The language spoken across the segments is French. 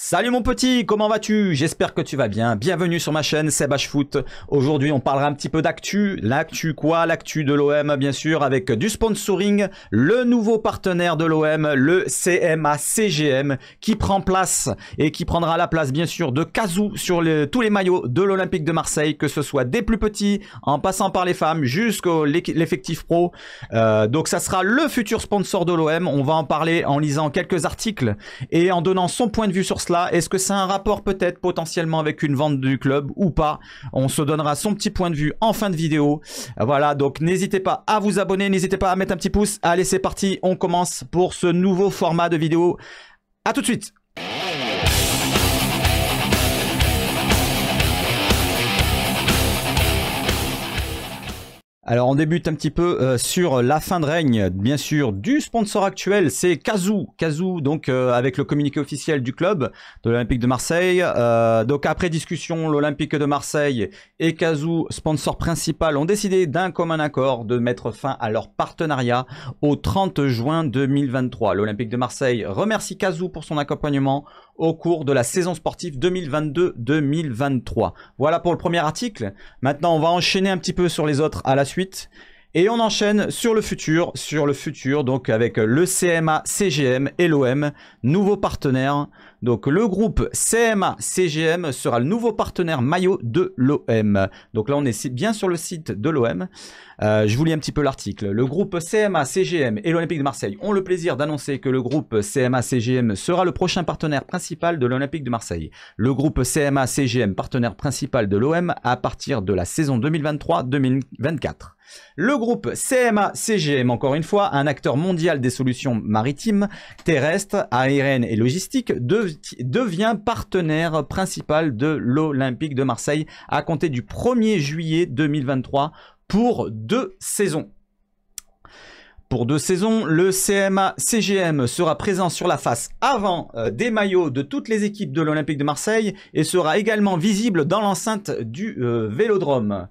Salut mon petit, comment vas-tu? J'espère que tu vas bien. Bienvenue sur ma chaîne SebHFoot. Aujourd'hui, on parlera un petit peu d'actu. L'actu quoi? L'actu de l'OM, bien sûr, avec du sponsoring. Le nouveau partenaire de l'OM, le CMA CGM, qui prend place et qui prendra la place, bien sûr, de Cazou sur tous les maillots de l'Olympique de Marseille, que ce soit des plus petits, en passant par les femmes, jusqu'à l'effectif pro. Donc, ça sera le futur sponsor de l'OM. On va en parler en lisant quelques articles et en donnant son point de vue sur cela. Est-ce que c'est un rapport peut-être potentiellement avec une vente du club ou pas? On se donnera son petit point de vue en fin de vidéo. Voilà, donc n'hésitez pas à vous abonner, n'hésitez pas à mettre un petit pouce. Allez, c'est parti, on commence pour ce nouveau format de vidéo. À tout de suite. Alors on débute un petit peu sur la fin de règne, bien sûr, du sponsor actuel, c'est Cazou. Cazou, donc avec le communiqué officiel du club de l'Olympique de Marseille. Donc après discussion, l'Olympique de Marseille et Cazou, sponsor principal, ont décidé d'un commun accord de mettre fin à leur partenariat au 30 juin 2023. L'Olympique de Marseille remercie Cazou pour son accompagnement au cours de la saison sportive 2022-2023. Voilà pour le premier article. Maintenant, on va enchaîner un petit peu sur les autres à la suite. Et on enchaîne sur le futur, donc avec le CMA CGM et l'OM, nouveau partenaire. Donc le groupe CMA CGM sera le nouveau partenaire maillot de l'OM. Donc là on est bien sur le site de l'OM. Je vous lis un petit peu l'article. Le groupe CMA CGM et l'Olympique de Marseille ont le plaisir d'annoncer que le groupe CMA CGM sera le prochain partenaire principal de l'Olympique de Marseille. Le groupe CMA CGM, partenaire principal de l'OM à partir de la saison 2023-2024. Le groupe CMA CGM, encore une fois, un acteur mondial des solutions maritimes, terrestres, aériennes et logistiques, devient partenaire principal de l'Olympique de Marseille à compter du 1er juillet 2023 pour 2 saisons. Pour 2 saisons, le CMA CGM sera présent sur la face avant des maillots de toutes les équipes de l'Olympique de Marseille et sera également visible dans l'enceinte du Vélodrome.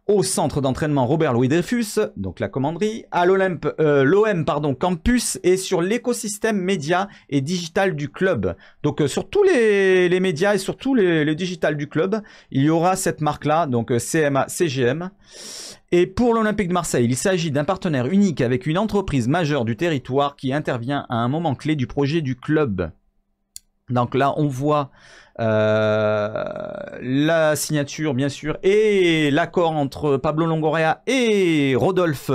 Au centre d'entraînement Robert-Louis Dreyfus, donc la commanderie, à l'OM campus et sur l'écosystème média et digital du club. Donc sur tous les médias et sur tous les digital du club, il y aura cette marque-là, donc CMA CGM. Et pour l'Olympique de Marseille, il s'agit d'un partenaire unique avec une entreprise majeure du territoire qui intervient à un moment clé du projet du club. Donc là, on voit la signature, bien sûr, et l'accord entre Pablo Longoria et Rodolphe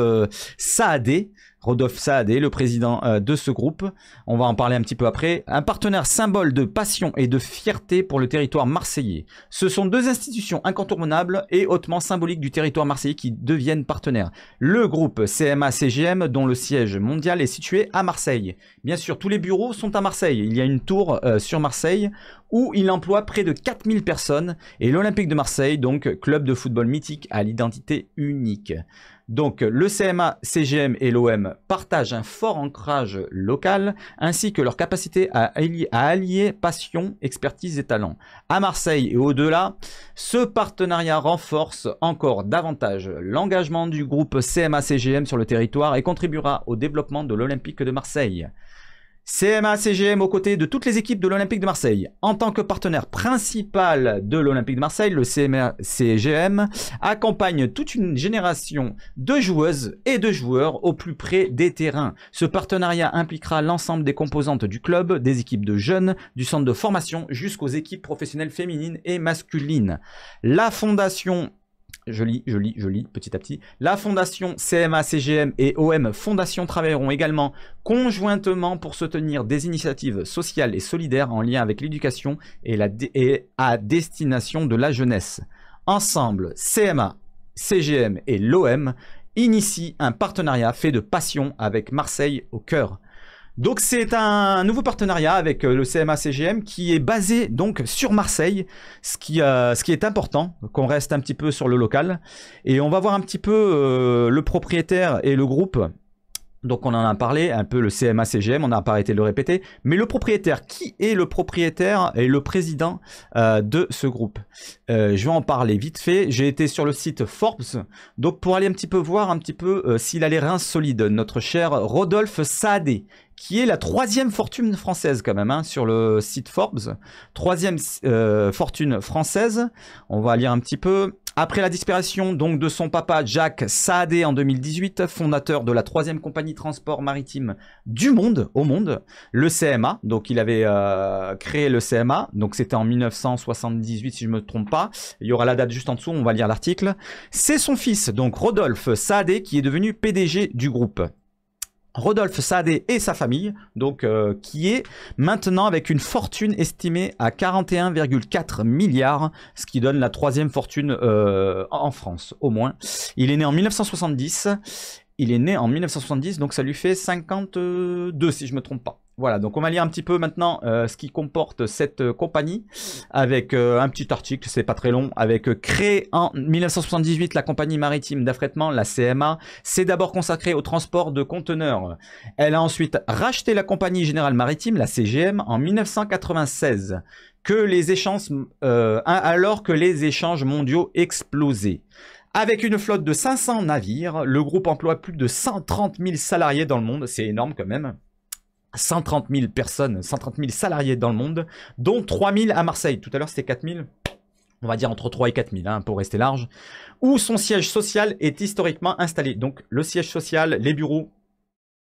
Saadé. Rodolphe Saadé, le président de ce groupe. On va en parler un petit peu après. Un partenaire symbole de passion et de fierté pour le territoire marseillais. Ce sont 2 institutions incontournables et hautement symboliques du territoire marseillais qui deviennent partenaires. Le groupe CMA-CGM, dont le siège mondial est situé à Marseille. Bien sûr, tous les bureaux sont à Marseille. Il y a une tour sur Marseille où il emploie près de 4000 personnes. Et l'Olympique de Marseille, donc club de football mythique à l'identité unique. Donc le CMA, CGM et l'OM partagent un fort ancrage local ainsi que leur capacité à allier passion, expertise et talent. À Marseille et au-delà, ce partenariat renforce encore davantage l'engagement du groupe CMA, CGM sur le territoire et contribuera au développement de l'Olympique de Marseille. CMA CGM aux côtés de toutes les équipes de l'Olympique de Marseille. En tant que partenaire principal de l'Olympique de Marseille, le CMA CGM accompagne toute une génération de joueuses et de joueurs au plus près des terrains. Ce partenariat impliquera l'ensemble des composantes du club, des équipes de jeunes, du centre de formation jusqu'aux équipes professionnelles féminines et masculines. La fondation... Je lis petit à petit. La fondation CMA, CGM et OM Fondation travailleront également conjointement pour soutenir des initiatives sociales et solidaires en lien avec l'éducation et à destination de la jeunesse. Ensemble, CMA, CGM et l'OM initient un partenariat fait de passion avec Marseille au cœur. Donc c'est un nouveau partenariat avec le CMA CGM qui est basé donc sur Marseille, ce qui est important, qu'on reste un petit peu sur le local. Et on va voir un petit peu le propriétaire et le groupe Donc on en a parlé, un peu le CMA CGM, on n'a pas arrêté de le répéter. Mais le propriétaire, qui est le propriétaire et le président de ce groupe? Je vais en parler vite fait. J'ai été sur le site Forbes, donc pour aller un petit peu voir un petit peu s'il a les reins solides. Notre cher Rodolphe Saadé, qui est la 3e fortune française quand même, hein, sur le site Forbes. 3e fortune française. On va lire un petit peu. Après la disparition donc de son papa Jacques Saadé en 2018, fondateur de la 3e compagnie de transport maritime du monde, au monde, le CMA. Donc il avait créé le CMA, donc c'était en 1978 si je ne me trompe pas. Il y aura la date juste en dessous, on va lire l'article. C'est son fils, donc Rodolphe Saadé, qui est devenu PDG du groupe. Rodolphe Saadé et sa famille, donc qui est maintenant avec une fortune estimée à 41,4 milliards, ce qui donne la 3e fortune en France, au moins. Il est né en 1970. Il est né en 1970, donc ça lui fait 52 si je ne me trompe pas. Voilà, donc on va lire un petit peu maintenant ce qui comporte cette compagnie avec un petit article, c'est pas très long, avec créée en 1978 la compagnie maritime d'affrètement, la CMA, c'est d'abord consacré au transport de conteneurs. Elle a ensuite racheté la compagnie générale maritime, la CGM, en 1996, alors que les échanges mondiaux explosaient. Avec une flotte de 500 navires, le groupe emploie plus de 130 000 salariés dans le monde, c'est énorme quand même. 130 000 personnes, 130 000 salariés dans le monde, dont 3 000 à Marseille. Tout à l'heure, c'était 4 000. On va dire entre 3 et 4 000, hein, pour rester large. Où son siège social est historiquement installé. Donc, le siège social, les bureaux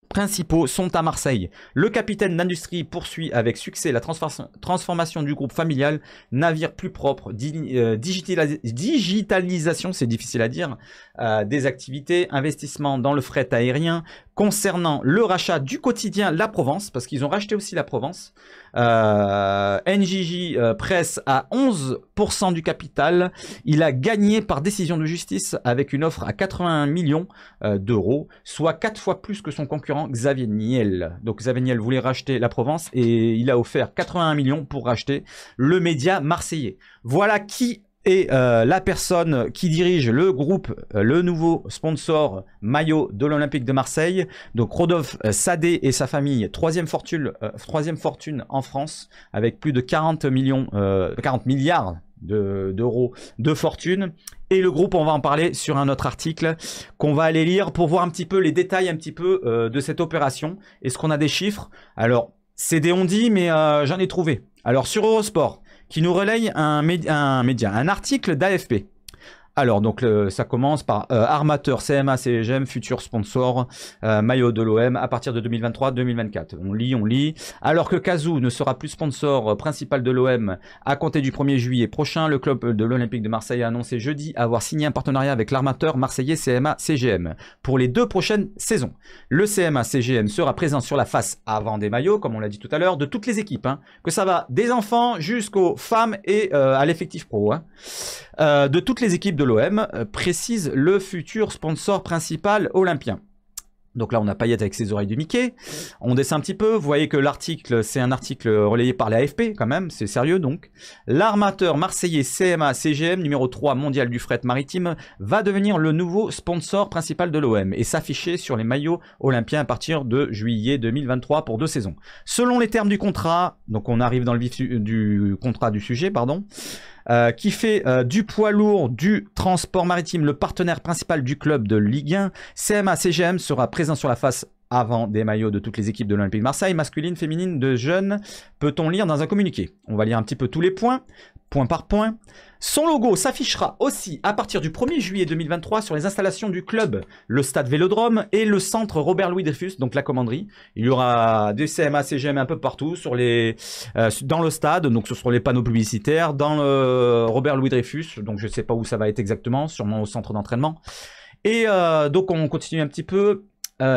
principaux sont à Marseille. Le capitaine d'industrie poursuit avec succès la transformation du groupe familial, navire plus propre, digitalisation, c'est difficile à dire, des activités, investissement dans le fret aérien. Concernant le rachat du quotidien La Provence, parce qu'ils ont racheté aussi La Provence, NJJ presse à 11% du capital. Il a gagné par décision de justice avec une offre à 81 millions d'euros, soit 4 fois plus que son concurrent Xavier Niel. Donc Xavier Niel voulait racheter La Provence et il a offert 81 millions pour racheter le média marseillais. Voilà qui est la personne qui dirige le groupe, le nouveau sponsor maillot de l'Olympique de Marseille. Donc Rodolphe Saadé et sa famille, 3e fortune en France, avec plus de 40 milliards d'euros de fortune. Et le groupe, on va en parler sur un autre article qu'on va aller lire pour voir un petit peu les détails de cette opération. Est-ce qu'on a des chiffres? Alors, c'est des on-dit, mais j'en ai trouvé. Alors, sur Eurosport, qui nous relaye un article d'AFP. Alors, donc, ça commence par armateur CMA CGM, futur sponsor, maillot de l'OM à partir de 2023-2024. On lit. Alors que Cazou ne sera plus sponsor principal de l'OM à compter du 1er juillet prochain, le club de l'Olympique de Marseille a annoncé jeudi avoir signé un partenariat avec l'armateur marseillais CMA CGM pour les 2 prochaines saisons. Le CMA CGM sera présent sur la face avant des maillots, comme on l'a dit tout à l'heure, de toutes les équipes, hein, que ça va des enfants jusqu'aux femmes et à l'effectif pro. Hein. De toutes les équipes de l'OM, précise le futur sponsor principal olympien. Donc là, on a Payet avec ses oreilles de Mickey. On descend un petit peu. Vous voyez que l'article, c'est un article relayé par l'AFP quand même. C'est sérieux donc. L'armateur marseillais CMA CGM, numéro 3 mondial du fret maritime, va devenir le nouveau sponsor principal de l'OM et s'afficher sur les maillots olympiens à partir de juillet 2023 pour 2 saisons. Selon les termes du contrat, donc on arrive dans le vif du contrat du sujet, pardon. Qui fait du poids lourd du transport maritime le partenaire principal du club de Ligue 1. CMA CGM sera présent sur la face avant des maillots de toutes les équipes de l'Olympique de Marseille, masculine, féminine, de jeunes, peut-on lire dans un communiqué. On va lire un petit peu tous les points, point par point. Son logo s'affichera aussi à partir du 1er juillet 2023 sur les installations du club, le stade Vélodrome et le centre Robert-Louis Dreyfus, donc la commanderie. Il y aura des CMA, CGM un peu partout dans le stade, donc sur les panneaux publicitaires, dans le Robert-Louis Dreyfus, donc je ne sais pas où ça va être exactement, sûrement au centre d'entraînement. Et donc on continue un petit peu.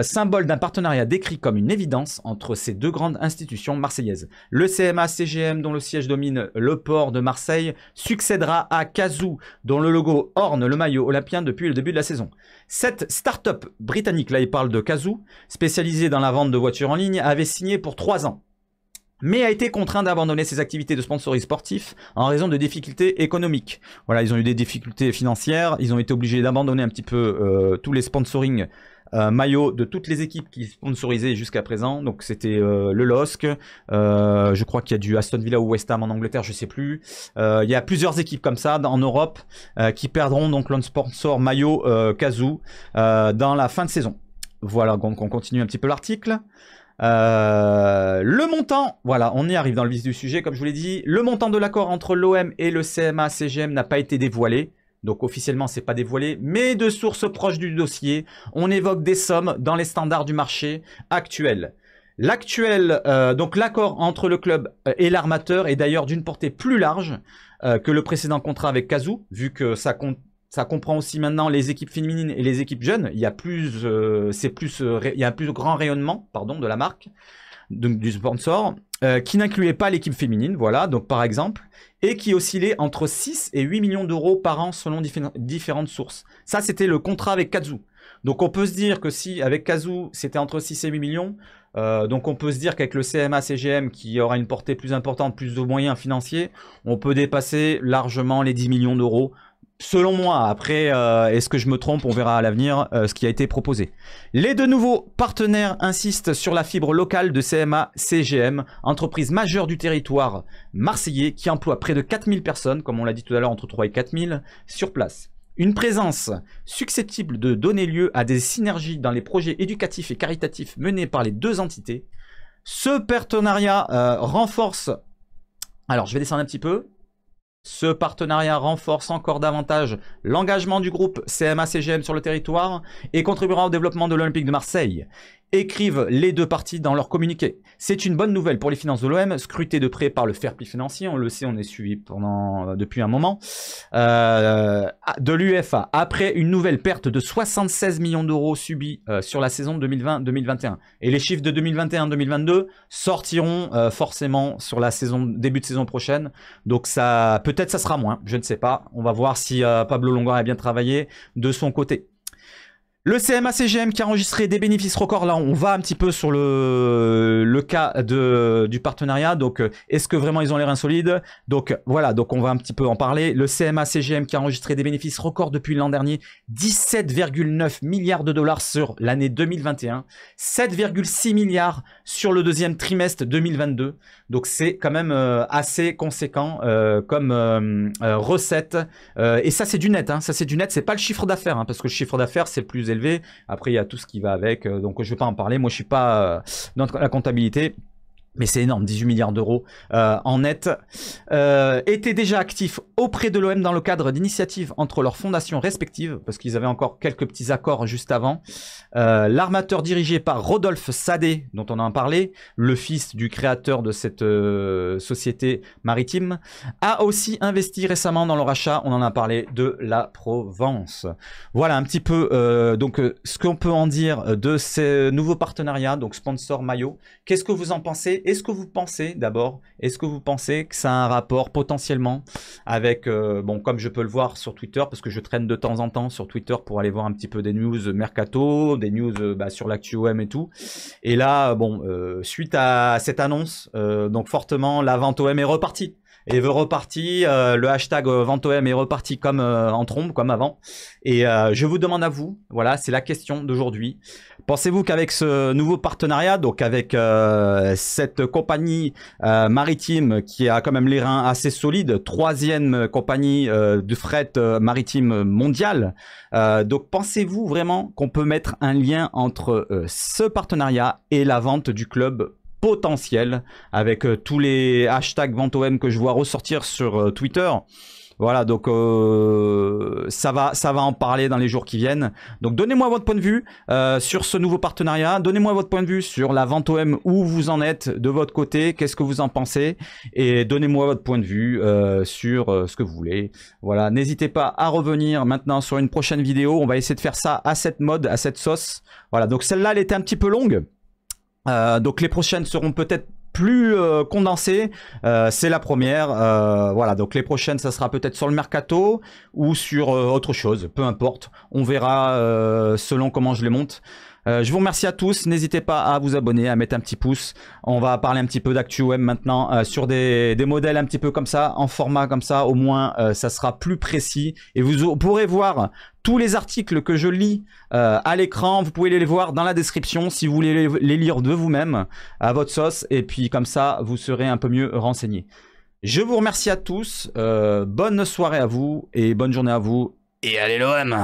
Symbole d'un partenariat décrit comme une évidence entre ces 2 grandes institutions marseillaises. Le CMA CGM, dont le siège domine le port de Marseille, succédera à Cazoo, dont le logo orne le maillot olympien depuis le début de la saison. Cette start-up britannique, là il parle de Cazoo, spécialisée dans la vente de voitures en ligne, avait signé pour 3 ans. Mais a été contraint d'abandonner ses activités de sponsoring sportif en raison de difficultés économiques. Voilà, ils ont eu des difficultés financières, ils ont été obligés d'abandonner un petit peu tous les sponsorings maillot de toutes les équipes qui sponsorisaient jusqu'à présent. Donc c'était le LOSC, je crois qu'il y a du Aston Villa ou West Ham en Angleterre, je sais plus. Il y a plusieurs équipes comme ça en Europe qui perdront donc le sponsor maillot Cazoo dans la fin de saison. Voilà, donc on continue un petit peu l'article. Le montant, voilà, on y arrive dans le vif du sujet, comme je vous l'ai dit. Le montant de l'accord entre l'OM et le CMA-CGM n'a pas été dévoilé. Donc officiellement, c'est pas dévoilé, mais de sources proches du dossier, on évoque des sommes dans les standards du marché actuel. Donc l'accord entre le club et l'armateur est d'ailleurs d'une portée plus large que le précédent contrat avec Cazoo, vu que ça comprend aussi maintenant les équipes féminines et les équipes jeunes. Il y a il y a un plus grand rayonnement, pardon, de la marque, donc du sponsor, qui n'incluait pas l'équipe féminine, voilà, donc par exemple, et qui oscillait entre 6 et 8 millions d'euros par an selon différentes sources. Ça, c'était le contrat avec Cazoo. Donc on peut se dire que si avec Cazoo, c'était entre 6 et 8 millions, donc on peut se dire qu'avec le CMA-CGM qui aura une portée plus importante, plus de moyens financiers, on peut dépasser largement les 10 millions d'euros. Selon moi, après, est-ce que je me trompe? On verra à l'avenir ce qui a été proposé. Les deux nouveaux partenaires insistent sur la fibre locale de CMA-CGM, entreprise majeure du territoire marseillais qui emploie près de 4000 personnes, comme on l'a dit tout à l'heure, entre 3 et 4000, sur place. Une présence susceptible de donner lieu à des synergies dans les projets éducatifs et caritatifs menés par les deux entités. Ce partenariat renforce... Alors, je vais descendre un petit peu. Ce partenariat renforce encore davantage l'engagement du groupe CMA-CGM sur le territoire et contribuera au développement de l'Olympique de Marseille. Écrivent les deux parties dans leur communiqué. C'est une bonne nouvelle pour les finances de l'OM, scrutées de près par le fair play financier, on le sait, on est suivi depuis un moment, de l'UEFA. Après une nouvelle perte de 76 millions d'euros subie sur la saison 2020-2021. Et les chiffres de 2021-2022 sortiront forcément sur la début de saison prochaine. Donc peut-être ça sera moins, je ne sais pas. On va voir si Pablo Longoria a bien travaillé de son côté. Le CMA-CGM qui a enregistré des bénéfices records, là on va un petit peu sur le cas du partenariat, donc est-ce que vraiment ils ont l'air insolides? Donc voilà, donc on va un petit peu en parler. Le CMA-CGM qui a enregistré des bénéfices records depuis l'an dernier, 17,9 milliards de dollars sur l'année 2021, 7,6 milliards sur le deuxième trimestre 2022, donc c'est quand même assez conséquent comme recette, et ça c'est du net, hein, ça c'est du net, c'est pas le chiffre d'affaires, hein, parce que le chiffre d'affaires c'est plus élevé. Après, il y a tout ce qui va avec. Donc, je ne vais pas en parler. Moi, je ne suis pas dans la comptabilité. Mais c'est énorme, 18 milliards d'euros en net. Étaient déjà actifs auprès de l'OM dans le cadre d'initiatives entre leurs fondations respectives, parce qu'ils avaient encore quelques petits accords juste avant. L'armateur dirigé par Rodolphe Sadé, dont on en parlait, le fils du créateur de cette société maritime, a aussi investi récemment dans le rachat, on en a parlé, de la Provence. Voilà un petit peu donc ce qu'on peut en dire de ces nouveaux partenariats, donc sponsor maillot. Qu'est-ce que vous en pensez? Est-ce que vous pensez d'abord, est-ce que vous pensez que ça a un rapport potentiellement avec, bon, comme je peux le voir sur Twitter, parce que je traîne de temps en temps sur Twitter pour aller voir un petit peu des news mercato, des news sur l'actu OM et tout. Et là, bon, suite à cette annonce, donc fortement, la vente OM est repartie. Et veut reparti, le hashtag VenteOM est reparti comme en trombe, comme avant. Et je vous demande à vous, voilà, c'est la question d'aujourd'hui. Pensez-vous qu'avec ce nouveau partenariat, donc avec cette compagnie maritime qui a quand même les reins assez solides, troisième compagnie de fret maritime mondiale, donc pensez-vous vraiment qu'on peut mettre un lien entre ce partenariat et la vente du club potentiel avec tous les hashtags VenteOM que je vois ressortir sur Twitter? Voilà, donc ça va en parler dans les jours qui viennent. Donc donnez-moi votre point de vue sur ce nouveau partenariat. Donnez-moi votre point de vue sur la vente OM, où vous en êtes de votre côté. Qu'est-ce que vous en pensez? Et donnez-moi votre point de vue sur ce que vous voulez. Voilà, n'hésitez pas à revenir maintenant sur une prochaine vidéo. On va essayer de faire ça à cette mode, à cette sauce. Voilà, donc celle-là, elle était un petit peu longue. Donc les prochaines seront peut-être plus condensées. C'est la première. Voilà, donc les prochaines, ça sera peut-être sur le mercato ou sur autre chose. Peu importe. On verra selon comment je les monte. Je vous remercie à tous. N'hésitez pas à vous abonner, à mettre un petit pouce. On va parler un petit peu d'actu web maintenant sur des modèles un petit peu comme ça, en format comme ça. Au moins, ça sera plus précis. Et vous pourrez voir tous les articles que je lis à l'écran. Vous pouvez les voir dans la description si vous voulez les lire de vous-même à votre sauce. Et puis comme ça, vous serez un peu mieux renseigné. Je vous remercie à tous. Bonne soirée à vous et bonne journée à vous. Et allez l'OM!